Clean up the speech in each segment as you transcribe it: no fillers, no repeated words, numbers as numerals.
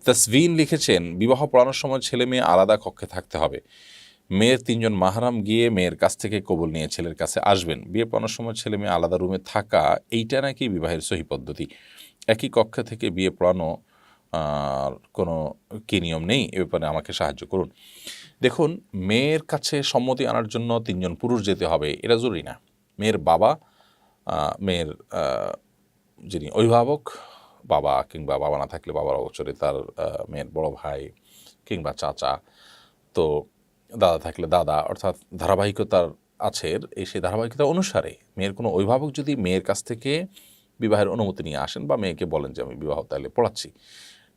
তাসভিন লিখেছেন, বিবাহ পড়ানোর সময় ছেলে মেয়ে আলাদা কক্ষে থাকতে হবে। মেয়ের ৩ জন মাহরাম গিয়ে মেয়ের কাছ থেকে কবুল নিয়ে ছেলের কাছে আসবেন। বিয়ে পড়ানোর সময় ছেলে মেয়ে আলাদা রুমে থাকা, এইটা নাকি বিবাহের সহি পদ্ধতি। একই কক্ষে থেকে বিয়ে পড়ানো কোনো কি নিয়ম নেই? এ ব্যাপারে আমাকে সাহায্য করুন। দেখুন, মেয়ের কাছে সম্মতি আনার জন্য ৩ জন পুরুষ যেতে হবে এটা জরুরি না। মেয়ের বাবা, মেয়ের যিনি অভিভাবক, বাবা কিংবা বাবা না থাকলে বাবার অবসরে তার মেয়ের বড় ভাই কিংবা চাচা, তো দাদা থাকলে দাদা, অর্থাৎ ধারাবাহিকতার আছে। সেই ধারাবাহিকতা অনুসারে মেয়ের কোনো অভিভাবক যদি মেয়ের কাছ থেকে বিবাহের অনুমতি নিয়ে আসেন বা মেয়েকে বলেন যে আমি বিবাহ তাহলে পড়াচ্ছি,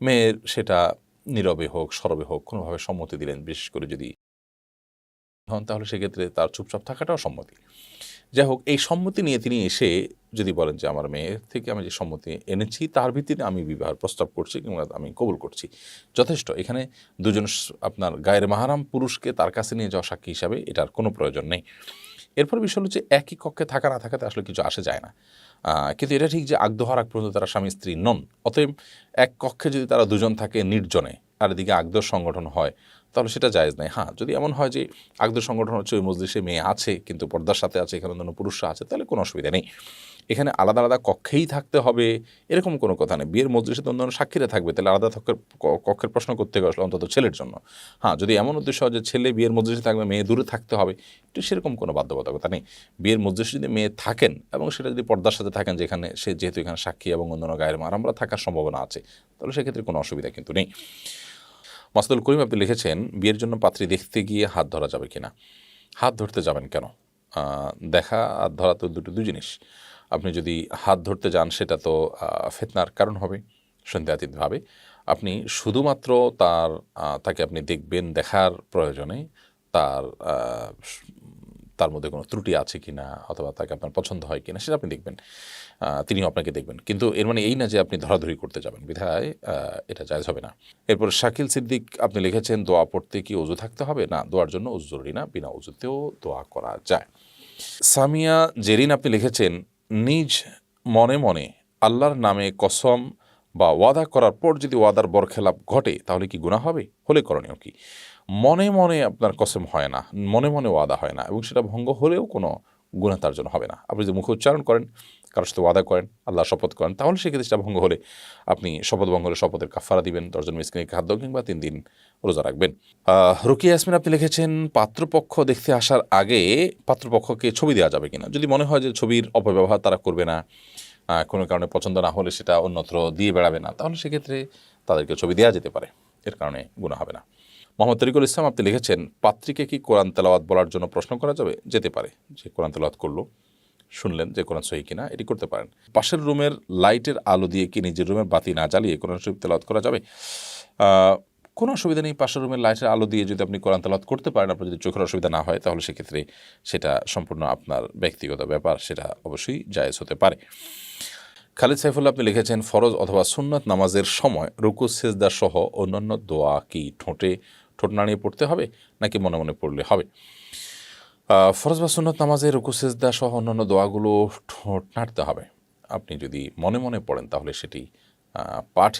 মেয়ের সেটা নীরবে হোক সরবে হোক কোনোভাবে সম্মতি দিলেন, বিশেষ করে যদি হন তাহলে সেক্ষেত্রে তার চুপচাপ থাকাটাও সম্মতি। যাই হোক, এই সম্মতি নিয়ে তিনি এসে যদি বলেন যে আমার মেয়ের থেকে আমি যে সম্মতি এনেছি তার ভিত্তিতে আমি বিবাহের প্রস্তাব করছি কিংবা আমি কবুল করছি, যথেষ্ট। এখানে দুজন আপনার গায়ের মাহারাম পুরুষকে তার কাছে নিয়ে যাওয়া সাক্ষী হিসাবে এটার কোনো প্রয়োজন নেই। এরপর বিষয় হলো যে একই কক্ষে থাকা না থাকাতে আসলে কিছু আসে যায় না, কিন্তু এটা ঠিক যে আগদ হওয়ার আগ পর্যন্ত তারা স্বামী স্ত্রী নন। অতএব এক কক্ষে যদি তারা দুজন থাকে নির্জনে আর এদিকে আগদর সংগঠন হয় তাহলে সেটা জায়েজ নাই। হ্যাঁ, যদি এমন হয় যে আগদর সংগঠন হচ্ছে ওই মজলিসে মেয়ে আছে কিন্তু পর্দার সাথে আছে, এখানে অন্য পুরুষরা আছে, তাহলে কোনো অসুবিধা নেই। এখানে আলাদা আলাদা কক্ষেই থাকতে হবে এরকম কোনো কথা নেই। বিয়ের মজলিসে তো অন্যান্য সাক্ষীরা থাকবে, তাহলে আলাদা কক্ষের প্রশ্ন করতে গেলে অন্তত ছেলের জন্য। হ্যাঁ, যদি এমন উদ্দেশ্য হয় যে ছেলে বিয়ের মজলিসে থাকবে মেয়ে দূরে থাকতে হবে, একটু সেরকম কোনো বাধ্যবাধকতা নেই। বিয়ের মজলিসে যদি মেয়ে থাকেন এবং সেটা যদি পর্দার সাথে থাকেন, যেখানে সে যেহেতু এখানে সাক্ষী এবং অন্যান্য গায়ের মারামরা থাকার সম্ভাবনা আছে, তাহলে সেক্ষেত্রে কোনো অসুবিধা কিন্তু নেই। মাসুদুল করিম আপনি লিখেছেন, বিয়ের জন্য পাত্রী দেখতে গিয়ে হাত ধরা যাবে কিনা? হাত ধরতে যাবেন কেন? দেখা আর ধরা তো দুই জিনিস। আপনি যদি হাত ধরতে যান সেটা তো ফিতনার কারণ হবে সন্দেহাতীতভাবে। আপনি শুধুমাত্র তাকে আপনি দেখবেন, দেখার প্রয়োজনে তার তার মধ্যে কোনো ত্রুটি আছে কিনা অথবা তাকে আপনার পছন্দ হয় কিনা সেটা আপনি দেখবেন, তিনিও আপনাকে দেখবেন। কিন্তু এর মানে এই না যে আপনি ধরাধরি করতে যাবেন, বিধায় এটা জায়েজ হবে না। এরপর শাকিল সিদ্দিক আপনি লিখেছেন, দোয়া পড়তে কি ওযু থাকতে হবে? না, দোয়ার জন্য ওযু জরুরি না, বিনা ওযুতেও দোয়া করা যায়। সামিয়া জেরিন আপনি লিখেছেন, নিজ মনে মনে আল্লাহর নামে কসম বা ওয়াদা করার পর যদি ওয়াদার বরখেলাপ ঘটে তাহলে কি গুনাহ হবে? হলে করণীয় কি? মনে মনে আপনার কসম হয় না, মনে মনে ওয়াদা হয় না এবং সেটা ভঙ্গ হলেও কোনো গুনাহ তার জন্য হবে না। আপনি যদি মুখে উচ্চারণ করেন, কারোর সাথে ওয়াদা করেন, আল্লাহ শপথ করেন, তাহলে সেক্ষেত্রে সেটা ভঙ্গ হলে আপনি শপথ ভঙ্গ হলে শপথের কাফারা দিবেন, 10 জন মিসকিনকে খাদ্য কিংবা 3 দিন রোজা রাখবেন। রুকিয়া ইয়াসমিন আপনি লিখেছেন, পাত্রপক্ষ দেখতে আসার আগে পাত্রপক্ষকে ছবি দেওয়া যাবে কিনা? যদি মনে হয় যে ছবির অপব্যবহার তারা করবে না, কোনো কারণে পছন্দ না হলে সেটা অন্যত্র দিয়ে বেড়াবে না, তাহলে সেক্ষেত্রে তাদেরকে ছবি দেওয়া যেতে পারে, এর কারণে গুনাহ হবে না। মোহাম্মদ তরিকুল ইসলাম আপনি লিখেছেন, পাত্রীকে কি কোরআন তেলাওয়াত বলার জন্য প্রশ্ন করা যাবে? যেতে পারে, যে কোরআন তেলাওয়াত করলো, শুনলেন যে কোরআন সহি কিনা, এটি করতে পারেন। পাশের রুমের লাইটের আলো দিয়ে কি নিজের রুমের বাতি না জ্বালিয়ে কোরআন শরীফ তেলাওয়াত করা যাবে? কোনো অসুবিধা নেই। পাশের রুমের লাইটের আলো দিয়ে যদি আপনি কোরআন তেলাওয়াত করতে পারেন, আপনার যদি চোখের অসুবিধা না হয়, তাহলে সেক্ষেত্রে সেটা সম্পূর্ণ আপনার ব্যক্তিগত ব্যাপার, সেটা অবশ্যই জায়েজ হতে পারে। খালিদ সাইফুল্লাহ আপনি লিখেছেন, ফরজ অথবা সুন্নাত নামাজের সময় রুকু সেজদা সহ অন্যান্য দোয়া কি ঠোঁট নাড়িয়ে পড়তে হবে নাকি মনে মনে পড়লে হবে? ফরজ বা সুন্নাত নামাজে রুকু সেজদা সহ অন্যান্য দোয়াগুলো ঠোঁট নাড়তে হবে। আপনি যদি মনে মনে পড়েন তাহলে সেটি পাঠ